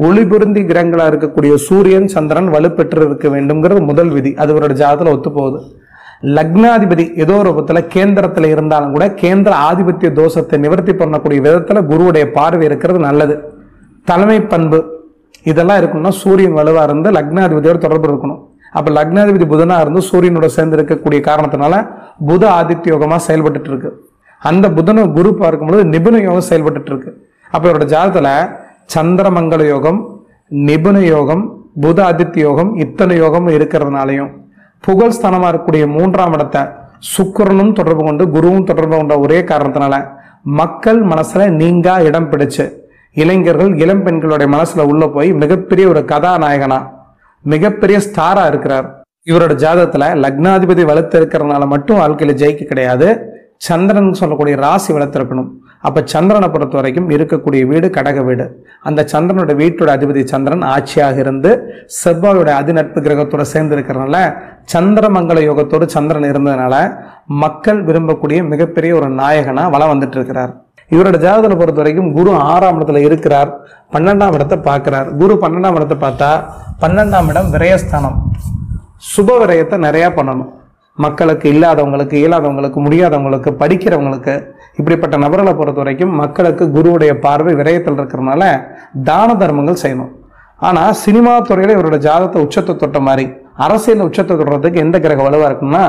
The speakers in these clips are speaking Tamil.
ஒளிபுருந்தி கிரகங்களா இருக்கக்கூடிய சூரியன் சந்திரன் வலுப்பெற்று இருக்க வேண்டும்ங்கிறது முதல் விதி. அது அவரோட ஜாதகத்துல ஒத்து போகுது. லக்னாதிபதி ஏதோ ரூபத்துல கேந்திரத்துல இருந்தாலும் கூட கேந்திர ஆதிபத்திய தோஷத்தை நிவர்த்தி பண்ணக்கூடிய விதத்துல குருவுடைய பார்வை இருக்கிறது நல்லது. தலைமை பண்பு இதெல்லாம் இருக்கணும்னா சூரியன் வலுவா இருந்து லக்னாதிபதியோட தொடர்பு இருக்கணும். அப்ப லக்னாதிபதி புதனா இருந்து சூரியனோட சேர்ந்து இருக்கக்கூடிய காரணத்தினால புத ஆதித்ய யோகமா செயல்பட்டு இருக்கு. அந்த புதனை குரு பார்க்கும்போது நிபுண யோகம் செயல்பட்டு இருக்கு. அப்ப இவரோட ஜாதகத்துல சந்திரமங்கல யோகம், நிபுண யோகம், புத ஆதித்ய யோகம் இத்தனை யோகம் இருக்கிறதுனாலையும் புகழ் ஸ்தானமா இருக்கக்கூடிய 3ஆம் இடத்தை சுக்கிரனும் தொடர்பு கொண்டு குருவும் தொடர்பு கொண்ட ஒரே காரணத்தினால மக்கள் மனசுல நீங்கா இடம் பிடிச்சு இளைஞர்கள் இளம் பெண்களுடைய மனசுல உள்ள போய் மிகப்பெரிய ஒரு கதாநாயகனா மிகப்பெரிய ஸ்டாரா இருக்கிறார். இவரோட ஜாதகத்துல லக்னாதிபதி வளர்த்து இருக்கிறதுனால மட்டும் வாழ்க்கையில ஜெயிக்க கிடையாது. சந்திரன் சொல்லக்கூடிய ராசி வளர்த்திருக்கணும். அப்ப சந்திரனை பொறுத்த வரைக்கும் இருக்கக்கூடிய வீடு கடக வீடு. அந்த சந்திரனோட வீட்டோட அதிபதி சந்திரன் ஆட்சியாக இருந்து செவ்வாயோட அதிநட்பு கிரகத்தோட சேர்ந்து இருக்கிறதுனால சந்திரமங்கல யோகத்தோடு சந்திரன் இருந்ததுனால மக்கள் விரும்பக்கூடிய மிகப்பெரிய ஒரு நாயகனா வளம் வந்துட்டு இருக்கிறார். இவரோட ஜாதகத்தை பொறுத்த வரைக்கும் குரு 6ஆம் இடத்துல இருக்கிறார். 12ஆம் இடத்தை பார்க்கிறார். குரு 12ஆம் இடத்தை பார்த்தா 12ஆம் இடம் விரயஸ்தானம். சுப விரயத்தை நிறைய பண்ணணும். மக்களுக்கு இல்லாதவங்களுக்கு இயலாதவங்களுக்கு முடியாதவங்களுக்கு படிக்கிறவங்களுக்கு இப்படிப்பட்ட நபர்களை பொறுத்த வரைக்கும் மக்களுக்கு குருவுடைய பார்வை விரயத்தில் இருக்கிறதுனால தான தர்மங்கள் செய்யணும். ஆனா சினிமா துறையில இவரோட ஜாதகத்தை உச்சத்தை தொட்ட மாதிரி அரசியல் உச்சத்தை தொடுறதுக்கு எந்த கிரகம் வலுவா இருக்குன்னா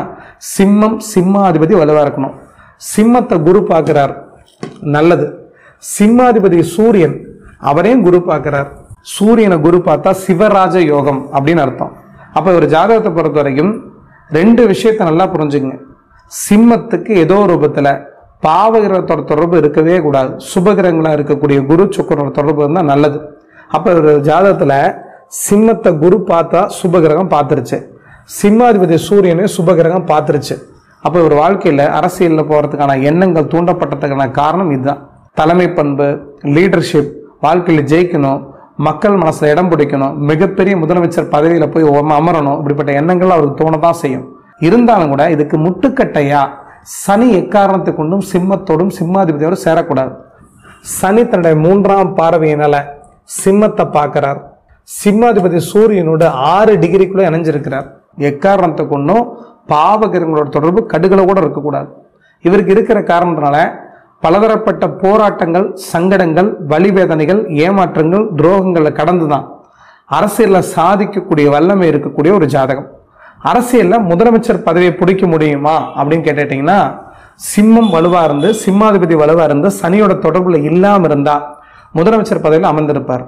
சிம்மம், சிம்மாதிபதி வலுவா இருக்கணும். சிம்மத்தை குரு பார்க்கிறார், நல்லது. சிம்மாதிபதி சூரியன், அவரையும் குரு பார்க்கிறார். சூரியனை குரு பார்த்தா சிவராஜ யோகம் அப்படின்னு அர்த்தம். அப்ப இவர் ஜாதகத்தை பொறுத்த வரைக்கும் 2 விஷயத்தை நல்லா புரிஞ்சுங்க. சிம்மத்துக்கு ஏதோ ரூபத்துல பாவகிரகத்தோட தொடர்பு இருக்கவே கூடாது. சுபகிரகங்களா இருக்கக்கூடிய குரு சுக்கிரனோட தொடர்பு இருந்தா நல்லது. அப்ப ஒரு ஜாதகத்துல சிம்மத்தை குரு பார்த்தா சுபகிரகம் பார்த்துருச்சு, சிம்மாதிபதி சூரியனை சுபகிரகம் பார்த்துருச்சு. அப்ப ஒரு வாழ்க்கையில அரசியல்ல போறதுக்கான எண்ணங்கள் தூண்டப்பட்டதுக்கான காரணம் இதுதான். தலைமை பண்பு, லீடர்ஷிப், வாழ்க்கையில ஜெயிக்கணும், மக்கள் மனசுல இடம் பிடிக்கணும், மிகப்பெரிய முதலமைச்சர் பதவியில போய் அமரணும், இப்படிப்பட்ட எண்ணங்கள் அவருக்கு தோணதான் செய்யும். இருந்தாலும் கூட இதுக்கு முட்டுக்கட்டையா சனி எக்காரணத்தை கொண்டும் சிம்மத்தோடும் சிம்மாதிபதியோடு சேரக்கூடாது. சனி தன்னுடைய 3ஆம் பார்வையினால சிம்மத்தை பார்க்கிறார். சிம்மாதிபதி சூரியனோட 6 டிகிரிக்குள்ள இணைஞ்சிருக்கிறார். எக்காரணத்தை கொண்டும் பாவகிரகங்களோட தொடர்பு கடுகளை கூட இருக்கக்கூடாது. இவருக்கு இருக்கிற காரணத்தினால பலதரப்பட்ட போராட்டங்கள், சங்கடங்கள், வலிவேதனைகள், ஏமாற்றங்கள், துரோகங்களை கடந்துதான் அரசியல்ல சாதிக்கக்கூடிய வல்லமை இருக்கக்கூடிய ஒரு ஜாதகம். அரசியல்ல முதலமைச்சர் பதவியை பிடிக்க முடியுமா அப்படின்னு கேட்டுட்டீங்கன்னா சிம்மம் வலுவா இருந்து சிம்மாதிபதி வலுவா இருந்து சனியோட தொடர்புல இல்லாம இருந்தா முதலமைச்சர் பதவியில் அமர்ந்திருப்பார்.